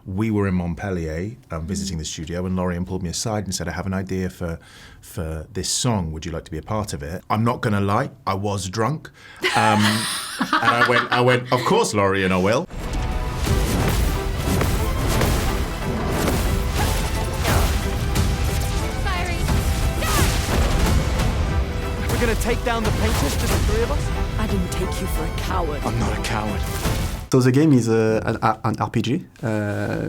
we were in Montpellier visiting the studio, and Lorien pulled me aside and said, I have an idea for this song. Would you like to be a part of it? I'm not going to lie, I was drunk. And I went, of course, Lorien, I will. We're gonna take down the painters, just the three of us? I didn't take you for a coward. I'm not a coward. So the game is an RPG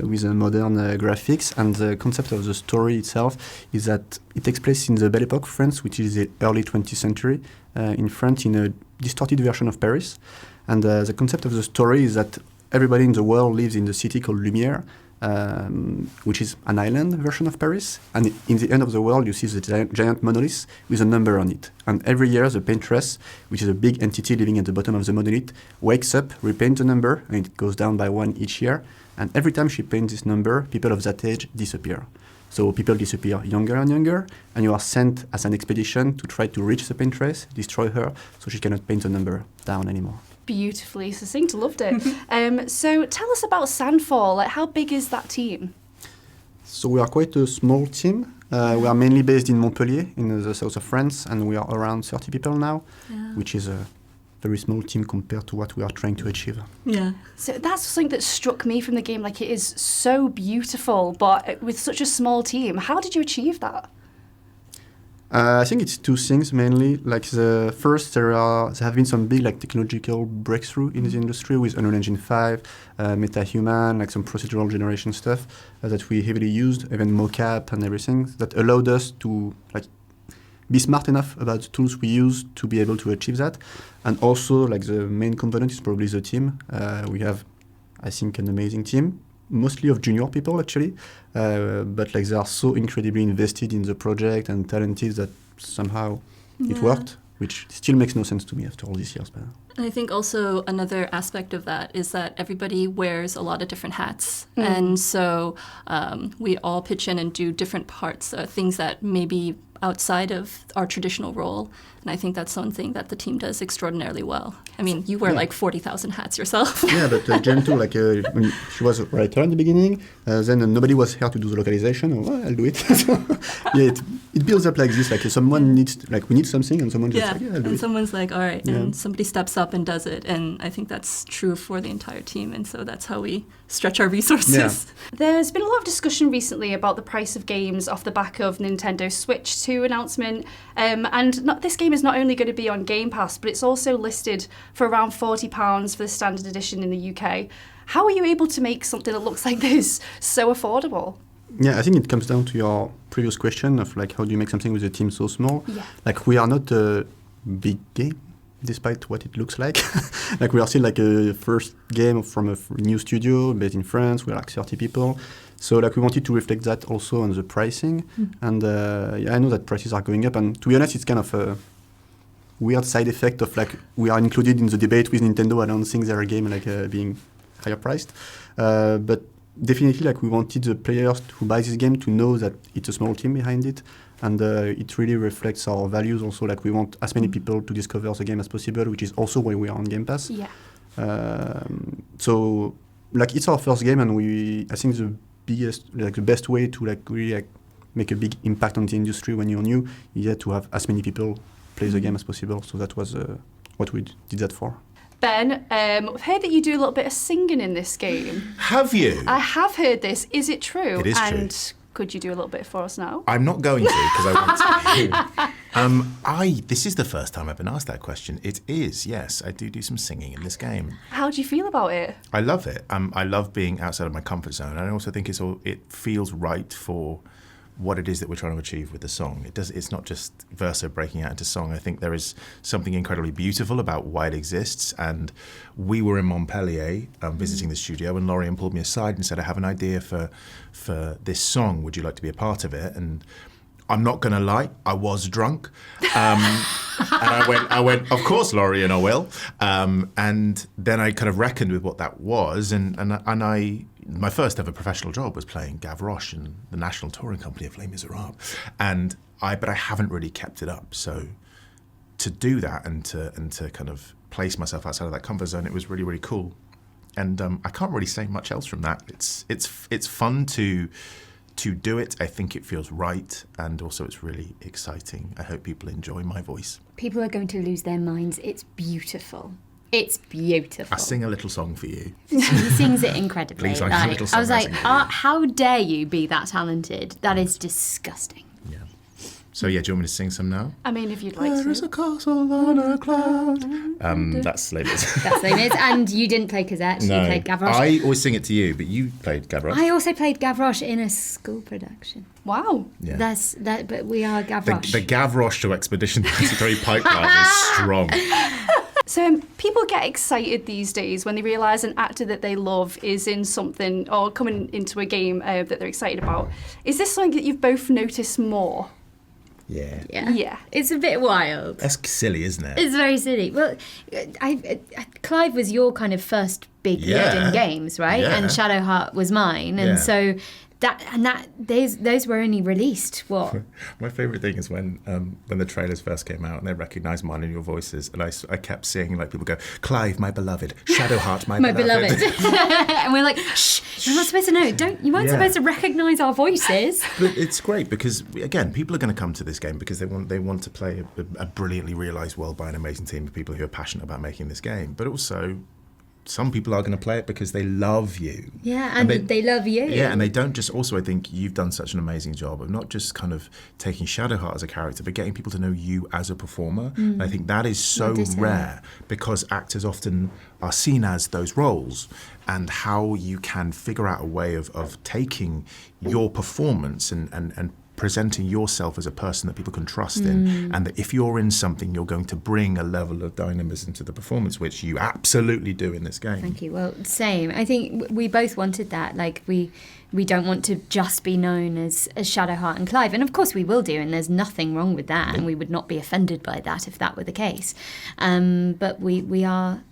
with modern graphics, and the concept of the story itself is that it takes place in the Belle Époque, France, which is the early 20th century in France, in a distorted version of Paris. And the concept of the story is that everybody in the world lives in the city called Lumière, which is an island version of Paris. And in the end of the world, you see the giant monolith with a number on it. And every year, the paintress, which is a big entity living at the bottom of the monolith, wakes up, repaints the number, and it goes down by one each year. And every time she paints this number, people of that age disappear. So people disappear younger and younger, and you are sent as an expedition to try to reach the paintress, destroy her, so she cannot paint the number down anymore. Beautifully succinct, loved it. So tell us about Sandfall. Like, how big is that team? So we are quite a small team. We are mainly based in Montpellier, in the south of France, and we are around 30 people now, which is a very small team compared to what we are trying to achieve. Yeah. So that's something that struck me from the game. Like, it is so beautiful, but with such a small team. How did you achieve that? I think it's two things mainly. Like the first, there have been some big technological breakthrough in the industry with Unreal Engine 5, MetaHuman, like some procedural generation stuff that we heavily used, even mocap and everything, that allowed us to be smart enough about the tools we use to be able to achieve that. And also, the main component is probably the team. We have, I think, an amazing team. Mostly of junior people, actually, but they are so incredibly invested in the project and talented that somehow it worked, which still makes no sense to me after all these years. But I think also another aspect of that is that everybody wears a lot of different hats. And so we all pitch in and do different parts, things that maybe outside of our traditional role. And I think that's something that the team does extraordinarily well. I mean, you wear 40,000 hats yourself. Yeah, but Jen too, when she was a writer in the beginning, then nobody was here to do the localization. Oh, I'll do it. It builds up like this. Someone needs, we need something, and someone just I'll do it. And someone's like, all right, and somebody steps up and does it. And I think that's true for the entire team. And so that's how we stretch our resources. Yeah. There's been a lot of discussion recently about the price of games off the back of Nintendo Switch 2 announcement. This game is not only going to be on Game Pass, but it's also listed for around £40 for the standard edition in the UK. How are you able to make something that looks like this so affordable? Yeah, I think it comes down to your previous question of how do you make something with a team so small? Yeah. We are not a big game, despite what it looks like. We are still a first game from a new studio based in France. We're 30 people. So we wanted to reflect that also on the pricing. And I know that prices are going up. And to be honest, it's kind of a weird side effect of we are included in the debate with Nintendo announcing their game being higher priced. But definitely we wanted the players who buy this game to know that it's a small team behind it. And it really reflects our values also. We want as many people to discover the game as possible, which is also why we are on Game Pass. Yeah. So it's our first game, and I think the best way to really make a big impact on the industry when you're new is to have as many people play the game as possible. So that was what we did that for. Ben, I've heard that you do a little bit of singing in this game. Have you? I have heard this. Is it true? It is true. And could you do a little bit for us now? I'm not going to, because I want to. This is the first time I've been asked that question. It is, yes. I do some singing in this game. How do you feel about it? I love it. I love being outside of my comfort zone. I also think it feels right for what it is that we're trying to achieve with the song. It's not just verso breaking out into song. I think there is something incredibly beautiful about why it exists. And we were in Montpellier visiting the studio, and Lorien pulled me aside and said, I have an idea for this song. Would you like to be a part of it? And I'm not going to lie, I was drunk. And I went, of course, Lorien, I will. And then I kind of reckoned with what that was. And my first ever professional job was playing Gavroche in the national touring company of Les Miserables. But I haven't really kept it up. So to do that and to kind of place myself outside of that comfort zone, it was really, really cool. I can't really say much else from that. It's fun to do it. I think it feels right, and also it's really exciting. I hope people enjoy my voice. People are going to lose their minds. It's beautiful. It's beautiful. I sing a little song for you. He sings it incredibly. Please, I have a little song I was like, I sing for you. how dare you be that talented? That is disgusting. Yeah. So yeah, do you want me to sing some now? I mean, if you'd like There is to. a castle on a cloud. That's Les Mis. That's Les Mis. And you didn't play Cosette. No, You played Gavroche. I always sing it to you, but you played Gavroche. I also played Gavroche in a school production. Wow. Yeah. But we are Gavroche. The Gavroche to Expedition 33 pipeline is strong. So people get excited these days when they realise an actor that they love is in something or coming into a game that they're excited about. Is this something that you've both noticed more? Yeah. Yeah. It's a bit wild. That's silly, isn't it? It's very silly. Well, Clive was your kind of first big lead Yeah. in games, right? Yeah. And Shadowheart was mine, and Yeah. so those were only released what? My favourite thing is when the trailers first came out and they recognised mine and your voices, and I kept seeing like people go, Clive, my beloved, Shadowheart, my beloved. And we're like, shh, you're not supposed to know. You weren't Yeah. supposed to recognise our voices. But it's great because again, people are going to come to this game because they want to play a brilliantly realised world by an amazing team of people who are passionate about making this game. But also, some people are going to play it because they love you. Yeah, and they love you. Yeah, and they don't just. Also, I think you've done such an amazing job of not just kind of taking Shadowheart as a character, but getting people to know you as a performer. And I think that is so rare because actors often are seen as those roles, and how you can figure out a way of taking your performance and presenting yourself as a person that people can trust in, and that if you're in something, you're going to bring a level of dynamism to the performance, which you absolutely do in this game. Thank you. Well, same. I think we both wanted that. Like, we don't want to just be known as Shadowheart and Clive. And of course we will do, and there's nothing wrong with that, and we would not be offended by that if that were the case. But we are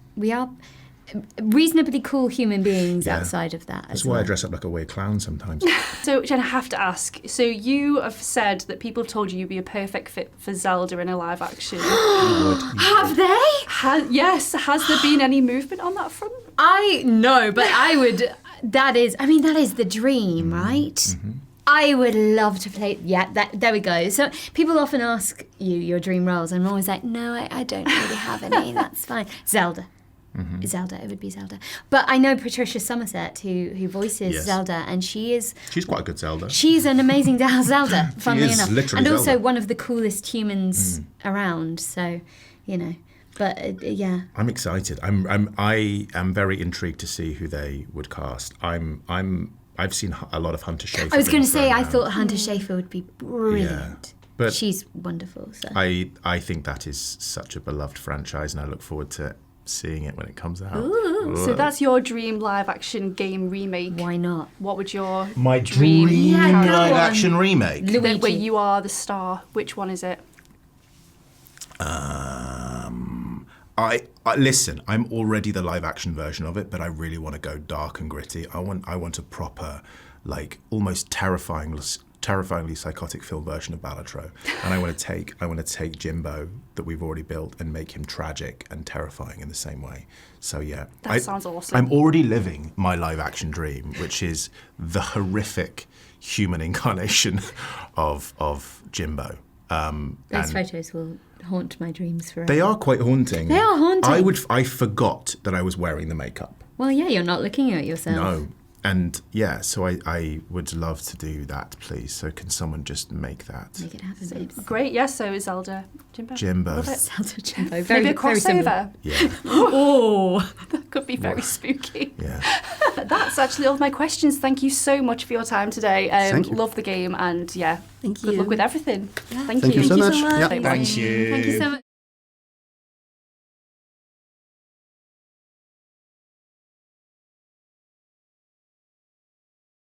reasonably cool human beings outside of that. That's why I dress up like a weird clown sometimes. So, Jen, I have to ask. So, you have said that people have told you you'd be a perfect fit for Zelda in a live action. Have they? Yes. Has there been any movement on that front? I know, but I would. That is the dream, right? Mm-hmm. I would love to play. Yeah, there we go. So people often ask you your dream roles, and I'm always like, no, I don't really have any. That's fine. Zelda. Zelda, it would be Zelda. But I know Patricia Somerset, who voices Zelda, and she's quite a good Zelda. She's an amazing Zelda, funnily is enough. literally And also Zelda. one of the coolest humans around, so, you know. But, yeah. I'm excited. I am very intrigued to see who they would cast. I've seen a lot of Hunter Schafer. I was going to being say, thrown I around. thought Hunter Schafer would be brilliant. But she's wonderful. So. I think that is such a beloved franchise, and I look forward to seeing it when it comes out. So that's your dream live-action game remake. Why not? What would your My dream Yeah, go on. action remake? Luigi. where you are the star? Which one is it? I listen. I'm already the live action version of it, but I really want to go dark and gritty. I want a proper, like almost terrifyingly psychotic film version of Balatro, and I want to take Jimbo that we've already built and make him tragic and terrifying in the same way. So yeah, That sounds awesome. I'm already living my live action dream, which is the horrific human incarnation of Jimbo. Those and photos will haunt my dreams forever. they are quite haunting. They are haunting. I forgot that I was wearing the makeup. Well, yeah, you're not looking at yourself. No. And yeah, so I would love to do that, please. So can someone just make that? Make it happen, babes. Great, yes, so is Zelda. Jimbo. Love it. Zelda Jimbo. Maybe a very similar. crossover. Yeah, Oh. That could be very spooky. yeah. That's actually all my questions. Thank you so much for your time today. Thank you. Love the game, and yeah, Thank good you. luck with everything. Thank Thank you so much. Yeah. Thank you. Thank you so much.